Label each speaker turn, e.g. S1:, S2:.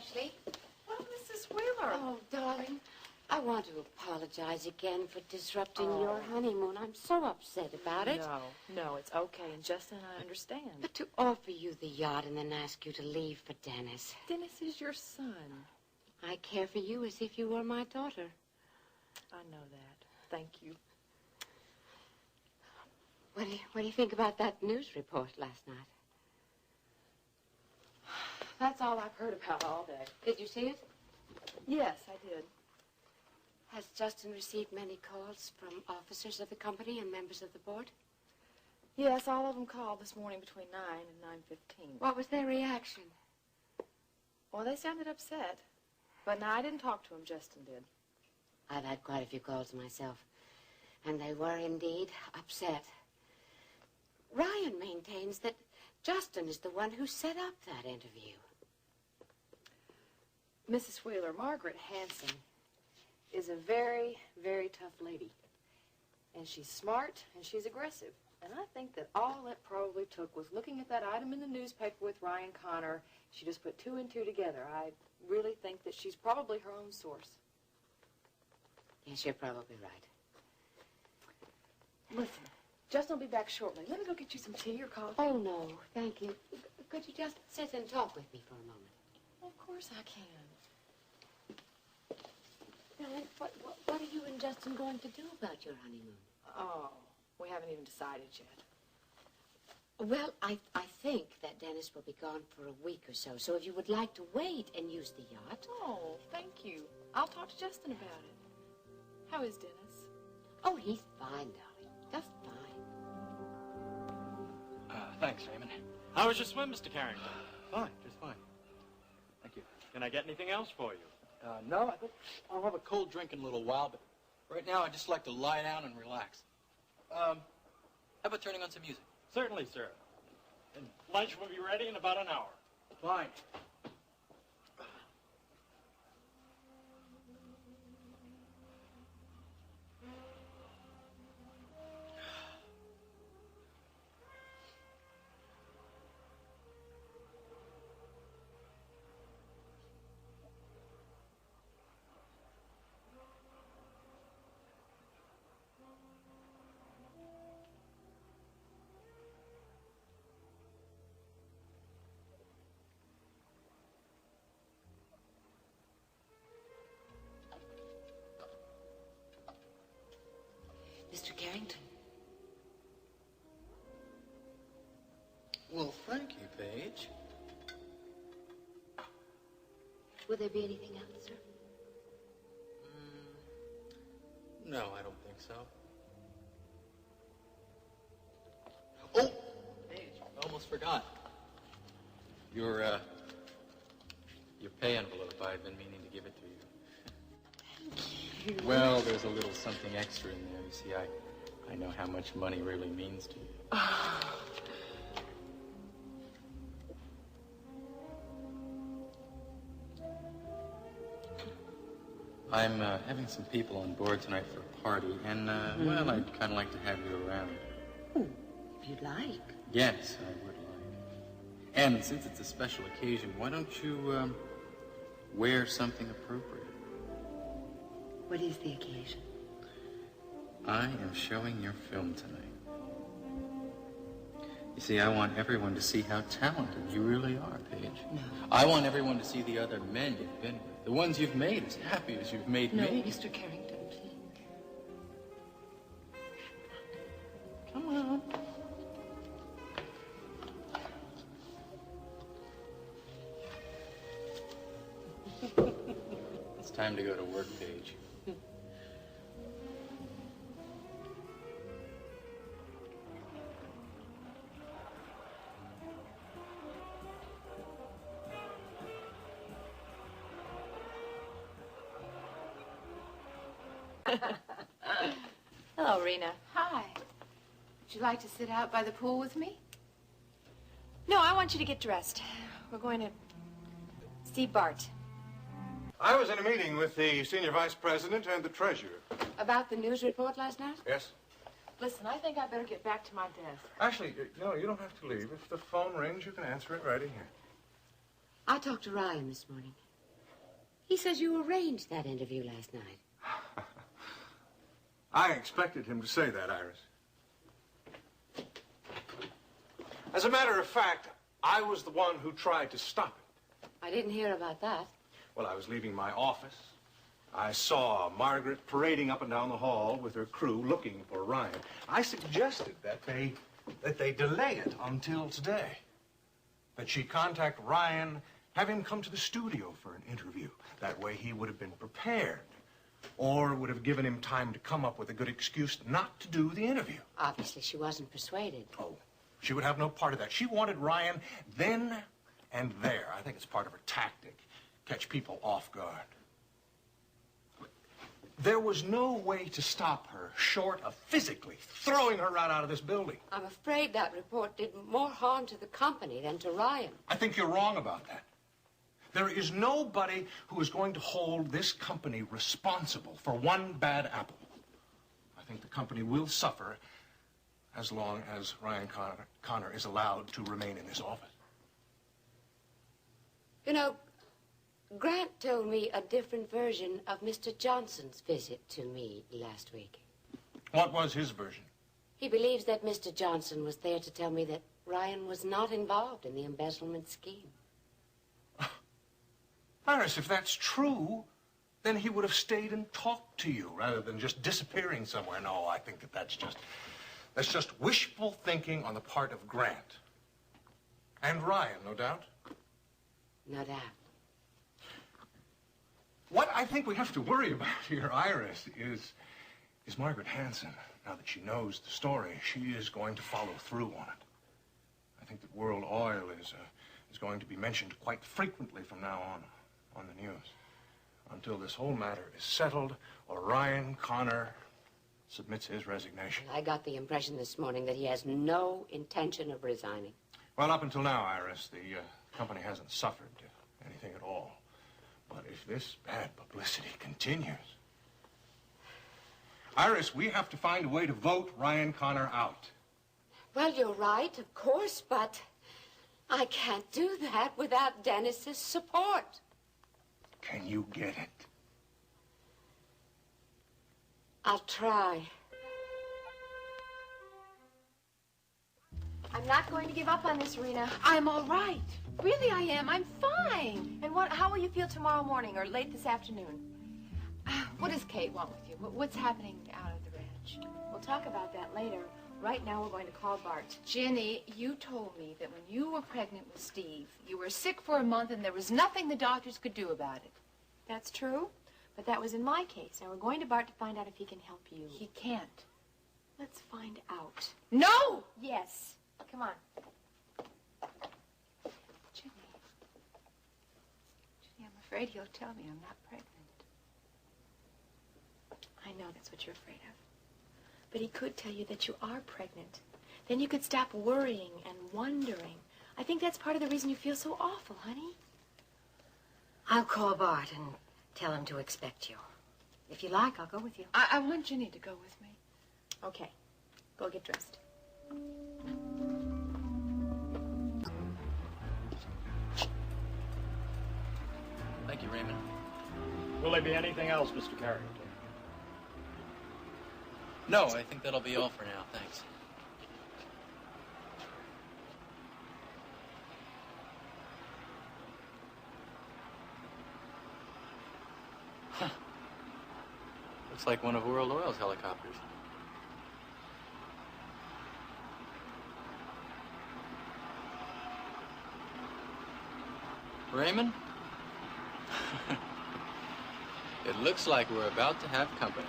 S1: Ashley.
S2: Oh, Mrs. Wheeler.
S1: Oh, darling, I want to apologize again for disrupting your honeymoon. I'm so upset about it.
S2: No, it's okay. And Justin and I understand.
S1: But to offer you the yacht and then ask you to leave for Dennis.
S2: Dennis is your son.
S1: I care for you as if you were my daughter.
S2: I know that. Thank you.
S1: What do you think about that news report last night?
S2: That's all I've heard about all day.
S1: Did you see it?
S2: Yes, I did.
S1: Has Justin received many calls from officers of the company and members of the board?
S2: Yes, all of them called this morning between 9 and 9:15.
S1: What was their reaction?
S2: Well, they sounded upset. But no, I didn't talk to him. Justin did.
S1: I've had quite a few calls myself, and they were indeed upset. Ryan maintains that Justin is the one who set up that interview.
S2: Mrs. Wheeler, Margaret Hanson is a very, very tough lady. And she's smart and she's aggressive. And I think that all it probably took was looking at that item in the newspaper with Ryan Connor. She just put two and two together. I really think that she's probably her own source.
S1: Yes, you're probably right.
S2: Listen, Justin will be back shortly. Let me go get you some tea or coffee.
S1: Oh, no, thank you. Could you just sit and talk with me for a moment?
S2: Of course I can.
S1: Darling, what are you and Justin going to do about your honeymoon?
S2: Oh, we haven't even decided yet.
S1: Well, I think that Dennis will be gone for a week or so. So if you would like to wait and use the yacht...
S2: Oh, thank you. I'll talk to Justin about it. How is Dennis?
S1: Oh, he's fine, darling. Just fine.
S3: Thanks, Raymond.
S4: How was your swim, Mr. Carrington?
S3: Fine, just fine. Thank you.
S4: Can I get anything else for you?
S3: No, I think I'll have a cold drink in a little while, but right now I'd just like to lie down and relax. How about turning on some music?
S4: Certainly, sir. And lunch will be ready in about an hour.
S3: Fine.
S1: Mr. Carrington.
S3: Well, thank you, Paige.
S1: Will there be anything else, sir?
S3: No, I don't think so. Oh, Paige, I almost forgot. Your pay envelope. I've been meaning to give it to you.
S1: Thank you.
S3: Well, there's a little something extra in there. You see, I know how much money really means to you. I'm having some people on board tonight for a party, and, well, I'd kind of like to have you around.
S1: Oh, if you'd like.
S3: Yes, I would like. And since it's a special occasion, why don't you, wear something appropriate?
S1: What is the occasion?
S3: I am showing your film tonight. You see, I want everyone to see how talented you really are, Paige.
S1: No.
S3: I want everyone to see the other men you've been with. The ones you've made as happy as you've made
S1: No,
S3: me.
S1: Mr. Carrington, please.
S3: Come on. It's time to go to work, Paige.
S2: Hello, Rena.
S5: Hi. Would you like to sit out by the pool with me?
S2: No, I want you to get dressed. We're going to see Bart.
S6: I was in a meeting with the senior vice president and the treasurer.
S1: About the news report last night?
S6: Yes?
S2: Listen, I think I better get back to my desk.
S6: Actually, no, you don't have to leave. If the phone rings, you can answer it right in here.
S1: I talked to Ryan this morning. He says you arranged that interview last night.
S6: I expected him to say that, Iris. As a matter of fact, I was the one who tried to stop it.
S1: I didn't hear about that.
S6: Well, I was leaving my office. I saw Margaret parading up and down the hall with her crew looking for Ryan. I suggested that they delay it until today. That she contact Ryan, have him come to the studio for an interview. That way he would have been prepared. Or would have given him time to come up with a good excuse not to do the interview.
S1: Obviously, she wasn't persuaded.
S6: Oh, she would have no part of that. She wanted Ryan then and there. I think it's part of her tactic. Catch people off guard. There was no way to stop her short of physically throwing her right out of this building.
S1: I'm afraid that report did more harm to the company than to Ryan.
S6: I think you're wrong about that. There is nobody who is going to hold this company responsible for one bad apple. I think the company will suffer as long as Ryan Connor is allowed to remain in this office.
S1: You know, Grant told me a different version of Mr. Johnson's visit to me last week.
S6: What was his version?
S1: He believes that Mr. Johnson was there to tell me that Ryan was not involved in the embezzlement scheme.
S6: Iris, if that's true, then he would have stayed and talked to you rather than just disappearing somewhere. No, I think that's just wishful thinking on the part of Grant. And Ryan, no doubt.
S1: No doubt.
S6: What I think we have to worry about here, Iris, is Margaret Hanson. Now that she knows the story, she is going to follow through on it. I think that World Oil is going to be mentioned quite frequently from now on the news, until this whole matter is settled or Ryan Connor submits his resignation.
S1: I got the impression this morning that he has no intention of resigning.
S6: Well, up until now, Iris, the company hasn't suffered anything at all. But if this bad publicity continues... Iris, we have to find a way to vote Ryan Connor out.
S1: Well, you're right, of course, but I can't do that without Dennis's support.
S6: Can you get it?
S1: I'll try.
S5: I'm not going to give up on this, Rena. I'm all right. Really, I am. I'm fine. And how will you feel tomorrow morning or late this afternoon? What does Kate want with you? What's happening out at the ranch? We'll talk about that later. Right now, we're going to call Bart.
S7: Jenny, you told me that when you were pregnant with Steve, you were sick for a month and there was nothing the doctors could do about it.
S5: That's true, but that was in my case. Now, we're going to Bart to find out if he can help you.
S7: He can't.
S5: Let's find out.
S7: No!
S5: Yes. Come on.
S7: Jenny, I'm afraid he'll tell me I'm not pregnant.
S5: I know that's what you're afraid of. But he could tell you that you are pregnant. Then you could stop worrying and wondering. I think that's part of the reason you feel so awful, honey.
S1: I'll call Bart and tell him to expect you. If you like, I'll go with you.
S7: I want Jenny to go with me.
S5: Okay. Go get dressed.
S3: Thank you, Raymond.
S4: Will there be anything else, Mr. Carrington?
S3: No, I think that'll be all for now. Thanks. Huh. Looks like one of World Oil's helicopters. Raymond? It looks like we're about to have company.